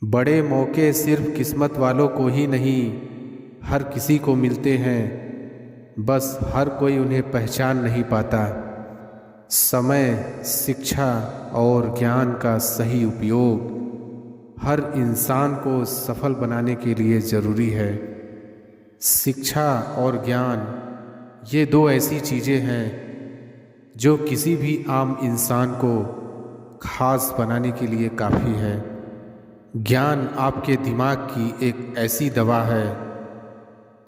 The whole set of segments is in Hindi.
बड़े मौके सिर्फ किस्मत वालों को ही नहीं, हर किसी को मिलते हैं, बस हर कोई उन्हें पहचान नहीं पाता। समय, शिक्षा और ज्ञान का सही उपयोग हर इंसान को सफल बनाने के लिए ज़रूरी है। शिक्षा और ज्ञान ये दो ऐसी चीज़ें हैं जो किसी भी आम इंसान को खास बनाने के लिए काफ़ी है। ज्ञान आपके दिमाग की एक ऐसी दवा है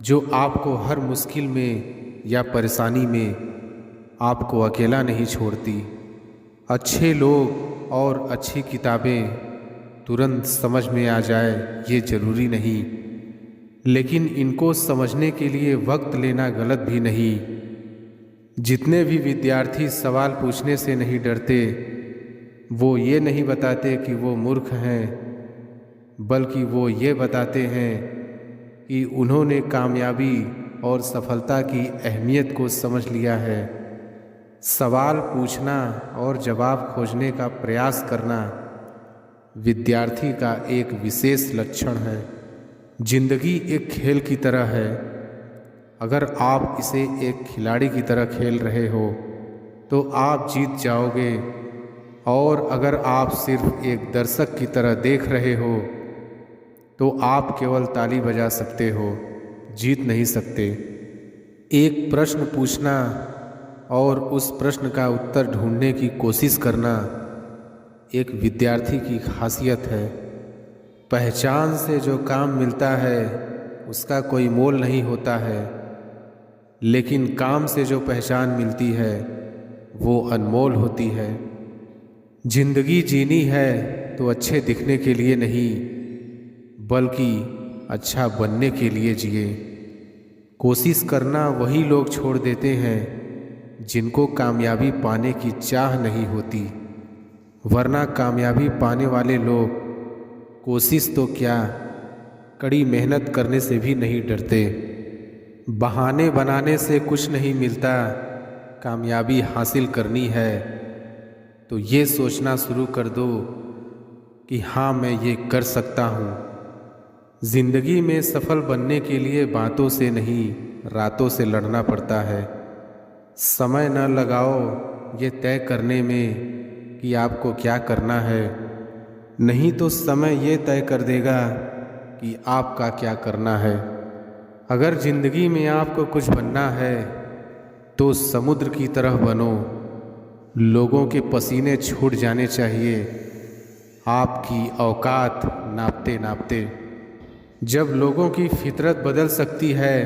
जो आपको हर मुश्किल में या परेशानी में आपको अकेला नहीं छोड़ती। अच्छे लोग और अच्छी किताबें तुरंत समझ में आ जाए ये ज़रूरी नहीं, लेकिन इनको समझने के लिए वक्त लेना गलत भी नहीं। जितने भी विद्यार्थी सवाल पूछने से नहीं डरते, वो ये नहीं बताते कि वो मूर्ख हैं, बल्कि वो ये बताते हैं कि उन्होंने कामयाबी और सफलता की अहमियत को समझ लिया है। सवाल पूछना और जवाब खोजने का प्रयास करना विद्यार्थी का एक विशेष लक्षण है। जिंदगी एक खेल की तरह है। अगर आप इसे एक खिलाड़ी की तरह खेल रहे हो तो आप जीत जाओगे, और अगर आप सिर्फ एक दर्शक की तरह देख रहे हो तो आप केवल ताली बजा सकते हो, जीत नहीं सकते। एक प्रश्न पूछना और उस प्रश्न का उत्तर ढूंढने की कोशिश करना एक विद्यार्थी की खासियत है। पहचान से जो काम मिलता है उसका कोई मोल नहीं होता है, लेकिन काम से जो पहचान मिलती है वो अनमोल होती है। जिंदगी जीनी है तो अच्छे दिखने के लिए नहीं, बल्कि अच्छा बनने के लिए जिए। कोशिश करना वही लोग छोड़ देते हैं जिनको कामयाबी पाने की चाह नहीं होती, वरना कामयाबी पाने वाले लोग कोशिश तो क्या, कड़ी मेहनत करने से भी नहीं डरते। बहाने बनाने से कुछ नहीं मिलता। कामयाबी हासिल करनी है तो ये सोचना शुरू कर दो कि हाँ, मैं ये कर सकता हूँ। जिंदगी में सफल बनने के लिए बातों से नहीं, रातों से लड़ना पड़ता है। समय न लगाओ ये तय करने में कि आपको क्या करना है, नहीं तो समय ये तय कर देगा कि आपका क्या करना है। अगर जिंदगी में आपको कुछ बनना है तो समुद्र की तरह बनो। लोगों के पसीने छूट जाने चाहिए आपकी औकात नापते नापते। जब लोगों की फितरत बदल सकती है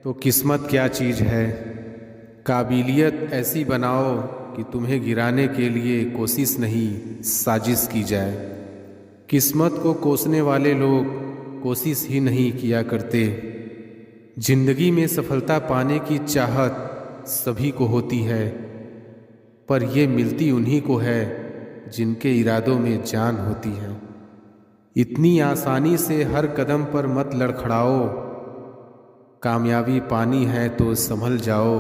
तो किस्मत क्या चीज़ है। काबिलियत ऐसी बनाओ कि तुम्हें गिराने के लिए कोशिश नहीं, साजिश की जाए। किस्मत को कोसने वाले लोग कोशिश ही नहीं किया करते। जिंदगी में सफलता पाने की चाहत सभी को होती है, पर ये मिलती उन्हीं को है जिनके इरादों में जान होती है। इतनी आसानी से हर कदम पर मत लड़खड़ाओ। कामयाबी पानी है तो संभल जाओ।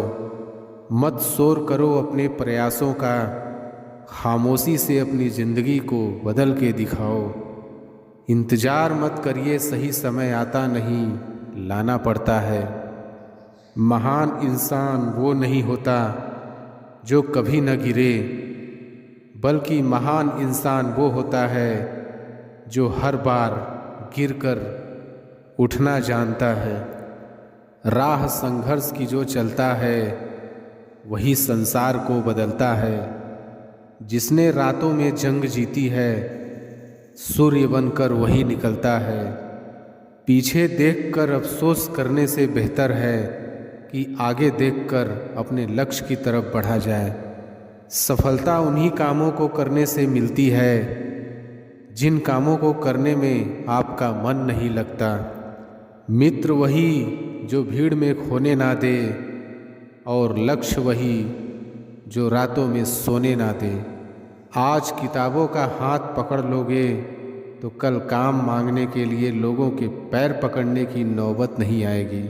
मत शोर करो अपने प्रयासों का, खामोशी से अपनी ज़िंदगी को बदल के दिखाओ। इंतज़ार मत करिए, सही समय आता नहीं, लाना पड़ता है। महान इंसान वो नहीं होता जो कभी न गिरे, बल्कि महान इंसान वो होता है जो हर बार गिरकर उठना जानता है। राह संघर्ष की जो चलता है वही संसार को बदलता है। जिसने रातों में जंग जीती है सूर्य बनकर वही निकलता है। पीछे देखकर अफसोस करने से बेहतर है कि आगे देखकर अपने लक्ष्य की तरफ बढ़ा जाए। सफलता उन्हीं कामों को करने से मिलती है जिन कामों को करने में आपका मन नहीं लगता। मित्र वही जो भीड़ में खोने ना दे, और लक्ष्य वही जो रातों में सोने ना दे। आज किताबों का हाथ पकड़ लोगे तो कल काम मांगने के लिए लोगों के पैर पकड़ने की नौबत नहीं आएगी।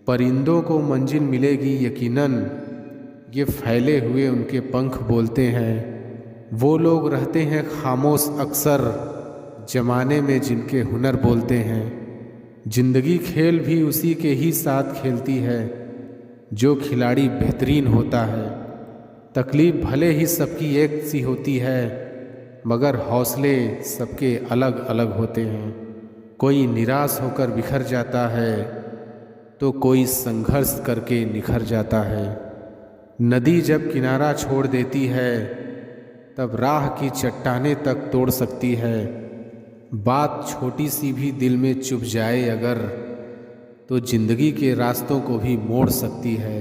परिंदों को मंजिल मिलेगी यकीनन, ये फैले हुए उनके पंख बोलते हैं। वो लोग रहते हैं खामोश अक्सर जमाने में जिनके हुनर बोलते हैं। जिंदगी खेल भी उसी के ही साथ खेलती है जो खिलाड़ी बेहतरीन होता है। तकलीफ भले ही सबकी एक सी होती है, मगर हौसले सबके अलग अलग होते हैं। कोई निराश होकर बिखर जाता है तो कोई संघर्ष करके निखर जाता है। नदी जब किनारा छोड़ देती है तब राह की चट्टानें तक तोड़ सकती है। बात छोटी सी भी दिल में चुभ जाए अगर, तो जिंदगी के रास्तों को भी मोड़ सकती है।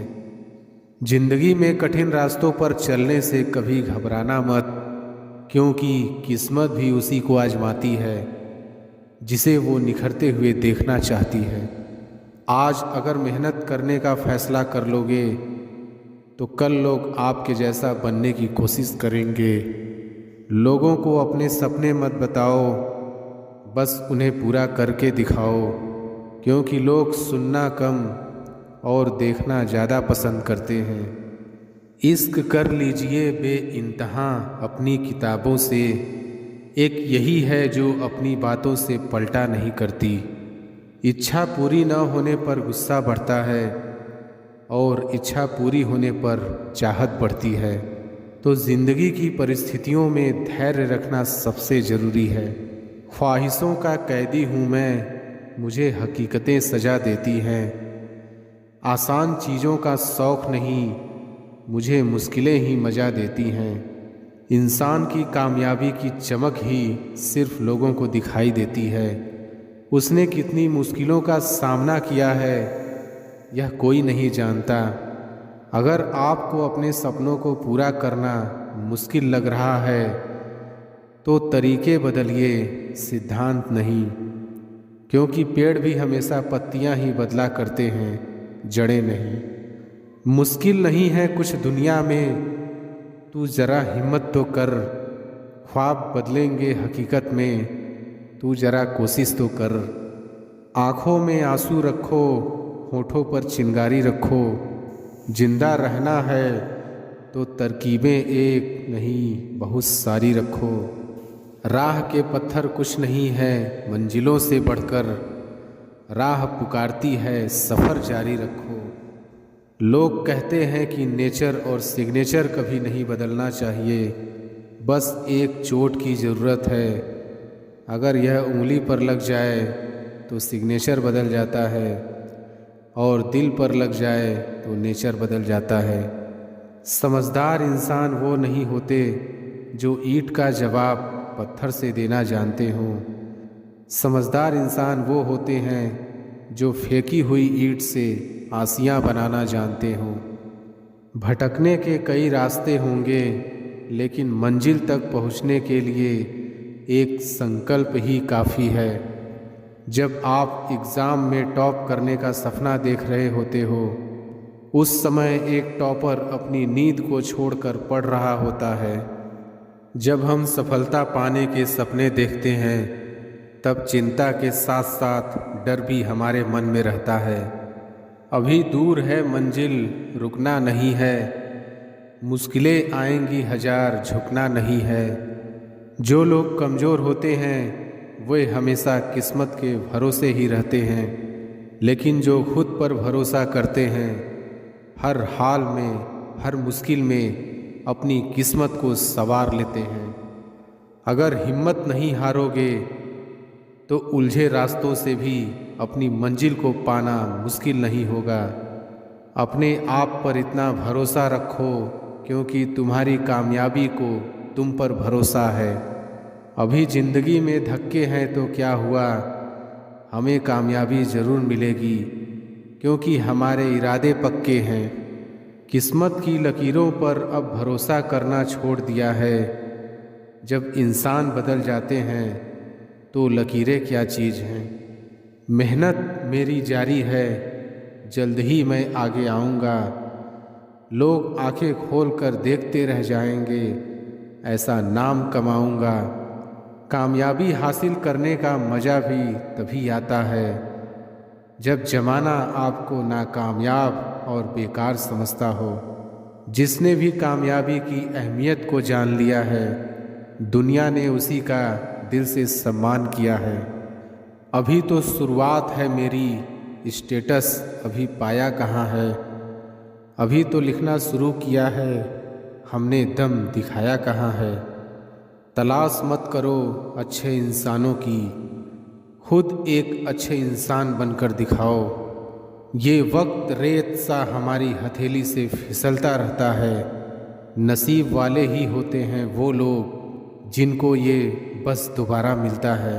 जिंदगी में कठिन रास्तों पर चलने से कभी घबराना मत, क्योंकि किस्मत भी उसी को आजमाती है जिसे वो निखरते हुए देखना चाहती है। आज अगर मेहनत करने का फैसला कर लोगे तो कल लोग आपके जैसा बनने की कोशिश करेंगे। लोगों को अपने सपने मत बताओ, बस उन्हें पूरा करके दिखाओ, क्योंकि लोग सुनना कम और देखना ज़्यादा पसंद करते हैं। इश्क कर लीजिए बेइंतहा अपनी किताबों से, एक यही है जो अपनी बातों से पलटा नहीं करती। इच्छा पूरी न होने पर गुस्सा बढ़ता है और इच्छा पूरी होने पर चाहत बढ़ती है। तो ज़िंदगी की परिस्थितियों में धैर्य रखना सबसे ज़रूरी है। ख्वाहिशों का कैदी हूँ मैं, मुझे हकीकतें सजा देती हैं। आसान चीज़ों का शौक़ नहीं, मुझे मुश्किलें ही मजा देती हैं। इंसान की कामयाबी की चमक ही सिर्फ लोगों को दिखाई देती है। उसने कितनी मुश्किलों का सामना किया है यह कोई नहीं जानता। अगर आपको अपने सपनों को पूरा करना मुश्किल लग रहा है तो तरीके बदलिए, सिद्धांत नहीं, क्योंकि पेड़ भी हमेशा पत्तियां ही बदला करते हैं, जड़ें नहीं। मुश्किल नहीं है कुछ दुनिया में, तू ज़रा हिम्मत तो कर। ख्वाब बदलेंगे हकीकत में, तू ज़रा कोशिश तो कर। आँखों में आंसू रखो, होठों पर चिंगारी रखो। जिंदा रहना है तो तरकीबें एक नहीं बहुत सारी रखो। राह के पत्थर कुछ नहीं है मंजिलों से बढ़कर, राह पुकारती है सफ़र जारी रखो। लोग कहते हैं कि नेचर और सिग्नेचर कभी नहीं बदलना चाहिए, बस एक चोट की ज़रूरत है। अगर यह उंगली पर लग जाए तो सिग्नेचर बदल जाता है, और दिल पर लग जाए तो नेचर बदल जाता है। समझदार इंसान वो नहीं होते जो ईंट का जवाब पत्थर से देना जानते हों। समझदार इंसान वो होते हैं जो फेंकी हुई ईंट से आसियाँ बनाना जानते हों। भटकने के कई रास्ते होंगे, लेकिन मंजिल तक पहुँचने के लिए एक संकल्प ही काफ़ी है। जब आप एग्ज़ाम में टॉप करने का सपना देख रहे होते हो, उस समय एक टॉपर अपनी नींद को छोड़कर पढ़ रहा होता है। जब हम सफलता पाने के सपने देखते हैं तब चिंता के साथ साथ डर भी हमारे मन में रहता है। अभी दूर है मंजिल, रुकना नहीं है। मुश्किलें आएंगी हजार, झुकना नहीं है। जो लोग कमज़ोर होते हैं वे हमेशा किस्मत के भरोसे ही रहते हैं, लेकिन जो खुद पर भरोसा करते हैं हर हाल में, हर मुश्किल में अपनी किस्मत को संवार लेते हैं। अगर हिम्मत नहीं हारोगे तो उलझे रास्तों से भी अपनी मंजिल को पाना मुश्किल नहीं होगा। अपने आप पर इतना भरोसा रखो, क्योंकि तुम्हारी कामयाबी को तुम पर भरोसा है। अभी ज़िंदगी में धक्के हैं तो क्या हुआ, हमें कामयाबी ज़रूर मिलेगी, क्योंकि हमारे इरादे पक्के हैं। किस्मत की लकीरों पर अब भरोसा करना छोड़ दिया है। जब इंसान बदल जाते हैं तो लकीरें क्या चीज़ हैं। मेहनत मेरी जारी है, जल्द ही मैं आगे आऊँगा। लोग आंखें खोल कर देखते रह जाएंगे, ऐसा नाम कमाऊँगा। कामयाबी हासिल करने का मज़ा भी तभी आता है जब ज़माना आपको नाकामयाब और बेकार समझता हो। जिसने भी कामयाबी की अहमियत को जान लिया है, दुनिया ने उसी का दिल से सम्मान किया है। अभी तो शुरुआत है मेरी, स्टेटस अभी पाया कहाँ है। अभी तो लिखना शुरू किया है, हमने दम दिखाया कहाँ है। तलाश मत करो अच्छे इंसानों की, खुद एक अच्छे इंसान बनकर दिखाओ। ये वक्त रेत सा हमारी हथेली से फिसलता रहता है। नसीब वाले ही होते हैं वो लोग जिनको ये बस दोबारा मिलता है।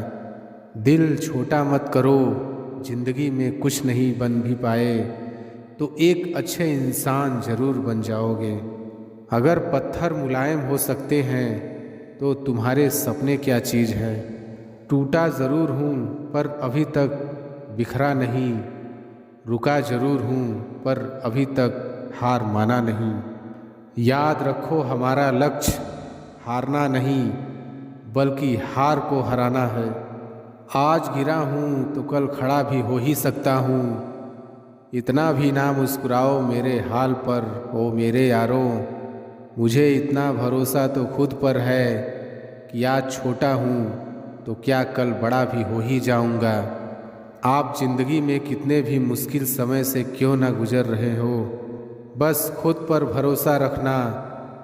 दिल छोटा मत करो, जिंदगी में कुछ नहीं बन भी पाए तो एक अच्छे इंसान ज़रूर बन जाओगे। अगर पत्थर मुलायम हो सकते हैं तो तुम्हारे सपने क्या चीज़ है। टूटा ज़रूर हूँ पर अभी तक बिखरा नहीं, रुका ज़रूर हूँ पर अभी तक हार माना नहीं। याद रखो हमारा लक्ष्य हारना नहीं बल्कि हार को हराना है। आज गिरा हूँ तो कल खड़ा भी हो ही सकता हूँ। इतना भी ना मुस्कुराओ मेरे हाल पर ओ मेरे यारों। मुझे इतना भरोसा तो खुद पर है कि आज छोटा हूँ तो क्या कल बड़ा भी हो ही जाऊँगा। आप ज़िंदगी में कितने भी मुश्किल समय से क्यों ना गुजर रहे हो, बस खुद पर भरोसा रखना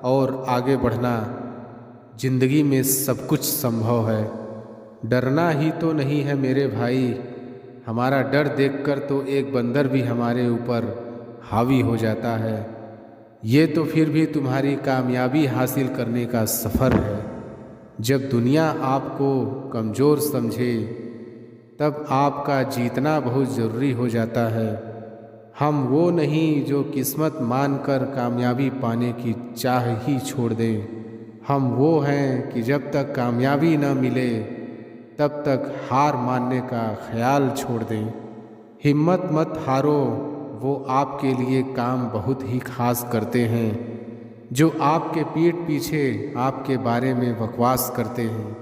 और आगे बढ़ना। ज़िंदगी में सब कुछ संभव है। डरना ही तो नहीं है मेरे भाई, हमारा डर देखकर तो एक बंदर भी हमारे ऊपर हावी हो जाता है। ये तो फिर भी तुम्हारी कामयाबी हासिल करने का सफ़र है। जब दुनिया आपको कमज़ोर समझे तब आपका जीतना बहुत ज़रूरी हो जाता है। हम वो नहीं जो किस्मत मानकर कामयाबी पाने की चाह ही छोड़ दें। हम वो हैं कि जब तक कामयाबी न मिले तब तक हार मानने का ख्याल छोड़ दें। हिम्मत मत हारो, वो आपके लिए काम बहुत ही खास करते हैं जो आपके पीठ पीछे आपके बारे में बकवास करते हैं।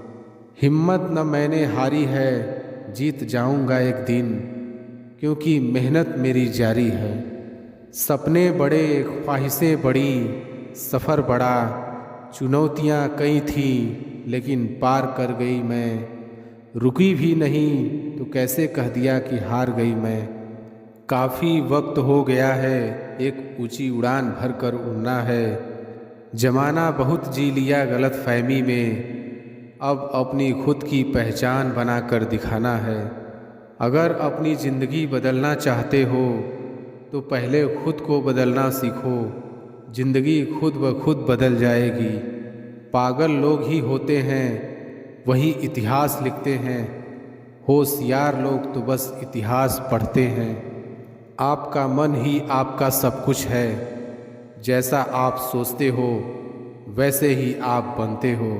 हिम्मत न मैंने हारी है, जीत जाऊंगा एक दिन, क्योंकि मेहनत मेरी जारी है। सपने बड़े, ख्वाहिशें बड़ी, सफ़र बड़ा, चुनौतियाँ कई थी लेकिन पार कर गई मैं। रुकी भी नहीं तो कैसे कह दिया कि हार गई मैं। काफ़ी वक्त हो गया है, एक ऊंची उड़ान भर कर उड़ना है। जमाना बहुत जी लिया गलत फहमी में, अब अपनी खुद की पहचान बनाकर दिखाना है। अगर अपनी ज़िंदगी बदलना चाहते हो तो पहले खुद को बदलना सीखो। ज़िंदगी खुद ब खुद बदल जाएगी। पागल लोग ही होते हैं वही इतिहास लिखते हैं, होशियार लोग तो बस इतिहास पढ़ते हैं। आपका मन ही आपका सब कुछ है, जैसा आप सोचते हो वैसे ही आप बनते हो।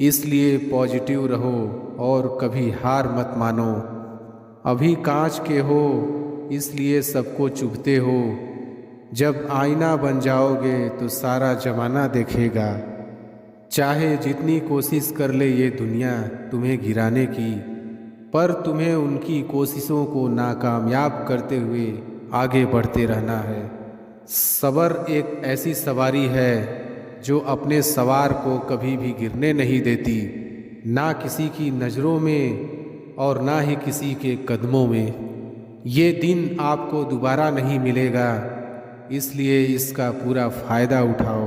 इसलिए पॉजिटिव रहो और कभी हार मत मानो। अभी कांच के हो इसलिए सबको चुभते हो, जब आईना बन जाओगे तो सारा ज़माना देखेगा। चाहे जितनी कोशिश कर ले ये दुनिया तुम्हें गिराने की, पर तुम्हें उनकी कोशिशों को नाकामयाब करते हुए आगे बढ़ते रहना है। सब्र एक ऐसी सवारी है जो अपने सवार को कभी भी गिरने नहीं देती, ना किसी की नज़रों में और ना ही किसी के कदमों में। ये दिन आपको दोबारा नहीं मिलेगा, इसलिए इसका पूरा फ़ायदा उठाओ।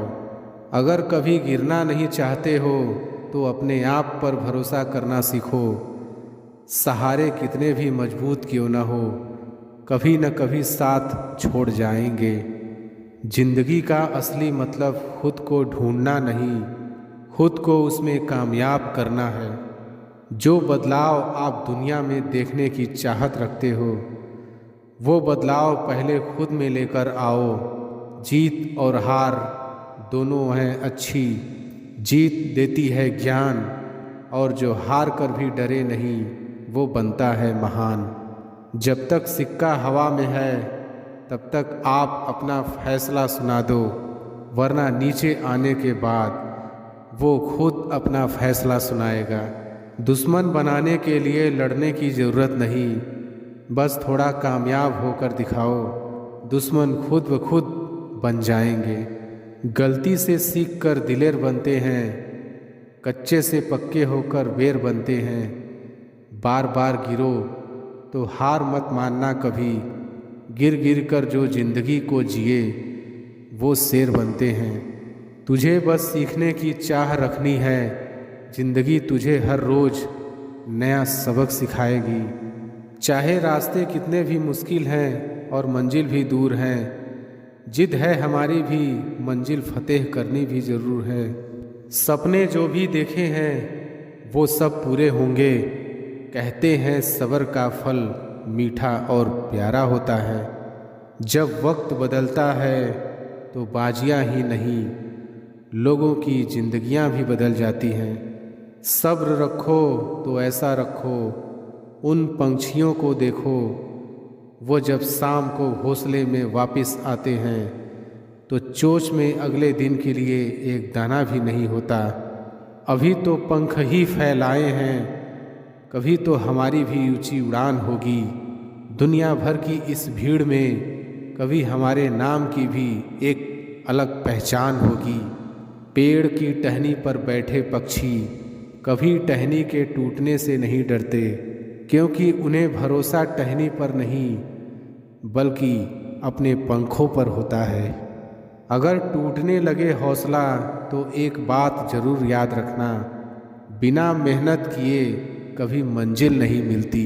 अगर कभी गिरना नहीं चाहते हो तो अपने आप पर भरोसा करना सीखो। सहारे कितने भी मजबूत क्यों न हो, कभी न कभी साथ छोड़ जाएंगे। जिंदगी का असली मतलब खुद को ढूंढना नहीं, खुद को उसमें कामयाब करना है। जो बदलाव आप दुनिया में देखने की चाहत रखते हो, वो बदलाव पहले खुद में लेकर आओ। जीत और हार दोनों हैं अच्छी, जीत देती है ज्ञान, और जो हार कर भी डरे नहीं वो बनता है महान। जब तक सिक्का हवा में है तब तक आप अपना फैसला सुना दो, वरना नीचे आने के बाद वो खुद अपना फैसला सुनाएगा। दुश्मन बनाने के लिए लड़ने की ज़रूरत नहीं, बस थोड़ा कामयाब होकर दिखाओ, दुश्मन खुद ब खुद बन जाएंगे। गलती से सीख कर दिलेर बनते हैं, कच्चे से पक्के होकर बेर बनते हैं। बार बार गिरो तो हार मत मानना कभी, गिर गिर कर जो जिंदगी को जिए वो शेर बनते हैं। तुझे बस सीखने की चाह रखनी है, जिंदगी तुझे हर रोज़ नया सबक सिखाएगी। चाहे रास्ते कितने भी मुश्किल हैं और मंजिल भी दूर हैं, जिद है हमारी भी मंजिल फतेह करनी भी ज़रूर है। सपने जो भी देखे हैं वो सब पूरे होंगे, कहते हैं सब्र का फल मीठा और प्यारा होता है। जब वक्त बदलता है तो बाजियाँ ही नहीं, लोगों की जिंदगियां भी बदल जाती हैं। सब्र रखो तो ऐसा रखो, उन पंछियों को देखो, वो जब शाम को घोंसले में वापस आते हैं तो चोंच में अगले दिन के लिए एक दाना भी नहीं होता। अभी तो पंख ही फैलाए हैं, कभी तो हमारी भी ऊंची उड़ान होगी। दुनिया भर की इस भीड़ में कभी हमारे नाम की भी एक अलग पहचान होगी। पेड़ की टहनी पर बैठे पक्षी कभी टहनी के टूटने से नहीं डरते, क्योंकि उन्हें भरोसा टहनी पर नहीं बल्कि अपने पंखों पर होता है। अगर टूटने लगे हौसला तो एक बात ज़रूर याद रखना, बिना मेहनत किए कभी मंजिल नहीं मिलती।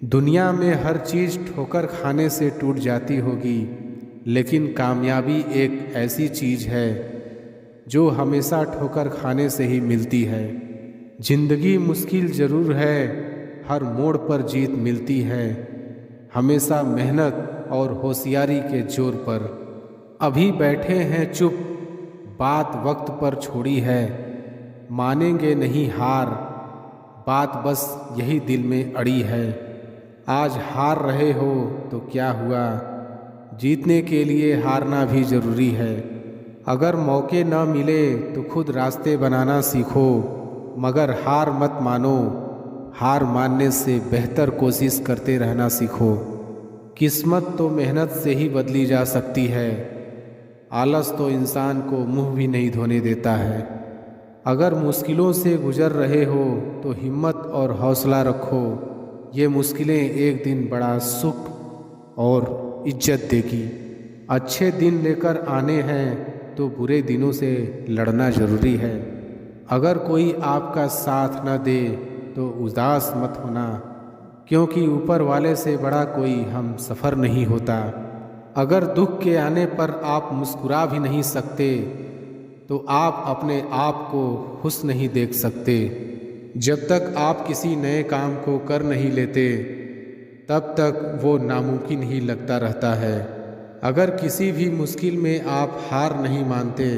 दुनिया में हर चीज़ ठोकर खाने से टूट जाती होगी, लेकिन कामयाबी एक ऐसी चीज़ है जो हमेशा ठोकर खाने से ही मिलती है। जिंदगी मुश्किल ज़रूर है, हर मोड़ पर जीत मिलती है, हमेशा मेहनत और होशियारी के जोर पर। अभी बैठे हैं चुप, बात वक्त पर छोड़ी है, मानेंगे नहीं हार, बात बस यही दिल में अड़ी है। आज हार रहे हो तो क्या हुआ, जीतने के लिए हारना भी ज़रूरी है। अगर मौके न मिले तो खुद रास्ते बनाना सीखो, मगर हार मत मानो, हार मानने से बेहतर कोशिश करते रहना सीखो। किस्मत तो मेहनत से ही बदली जा सकती है, आलस तो इंसान को मुंह भी नहीं धोने देता है। अगर मुश्किलों से गुजर रहे हो तो हिम्मत और हौसला रखो, ये मुश्किलें एक दिन बड़ा सुख और इज्जत देगी। अच्छे दिन लेकर आने हैं तो बुरे दिनों से लड़ना ज़रूरी है। अगर कोई आपका साथ न दे तो उदास मत होना, क्योंकि ऊपर वाले से बड़ा कोई हम सफ़र नहीं होता। अगर दुख के आने पर आप मुस्कुरा भी नहीं सकते तो आप अपने आप को खुश नहीं देख सकते। जब तक आप किसी नए काम को कर नहीं लेते तब तक वो नामुमकिन ही लगता रहता है। अगर किसी भी मुश्किल में आप हार नहीं मानते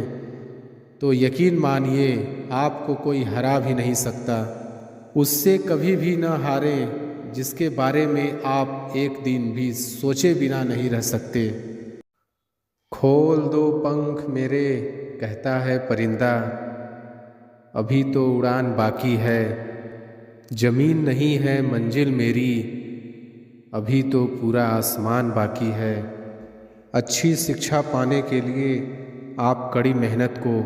तो यकीन मानिए आपको कोई हरा भी नहीं सकता। उससे कभी भी न हारें जिसके बारे में आप एक दिन भी सोचे बिना नहीं रह सकते। खोल दो पंख मेरे, कहता है परिंदा, अभी तो उड़ान बाकी है। जमीन नहीं है मंजिल मेरी, अभी तो पूरा आसमान बाकी है। अच्छी शिक्षा पाने के लिए आप कड़ी मेहनत को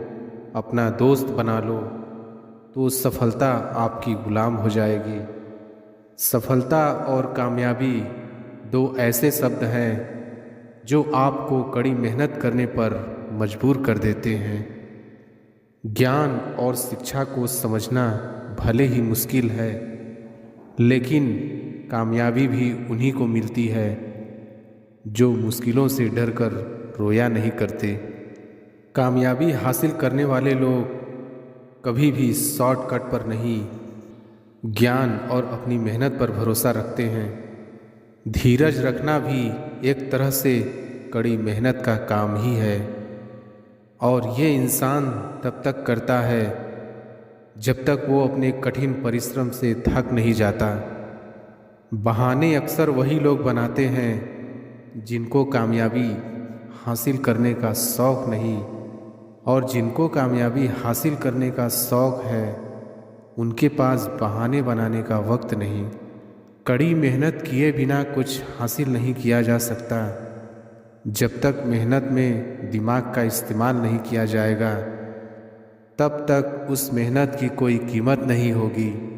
अपना दोस्त बना लो तो सफलता आपकी गुलाम हो जाएगी। सफलता और कामयाबी दो ऐसे शब्द हैं जो आपको कड़ी मेहनत करने पर मजबूर कर देते हैं। ज्ञान और शिक्षा को समझना भले ही मुश्किल है, लेकिन कामयाबी भी उन्हीं को मिलती है जो मुश्किलों से डरकर रोया नहीं करते। कामयाबी हासिल करने वाले लोग कभी भी शॉर्टकट पर नहीं, ज्ञान और अपनी मेहनत पर भरोसा रखते हैं। धीरज रखना भी एक तरह से कड़ी मेहनत का काम ही है, और ये इंसान तब तक करता है जब तक वो अपने कठिन परिश्रम से थक नहीं जाता। बहाने अक्सर वही लोग बनाते हैं जिनको कामयाबी हासिल करने का शौक़ नहीं, और जिनको कामयाबी हासिल करने का शौक़ है उनके पास बहाने बनाने का वक्त नहीं। कड़ी मेहनत किए बिना कुछ हासिल नहीं किया जा सकता। जब तक मेहनत में दिमाग का इस्तेमाल नहीं किया जाएगा तब तक उस मेहनत की कोई कीमत नहीं होगी।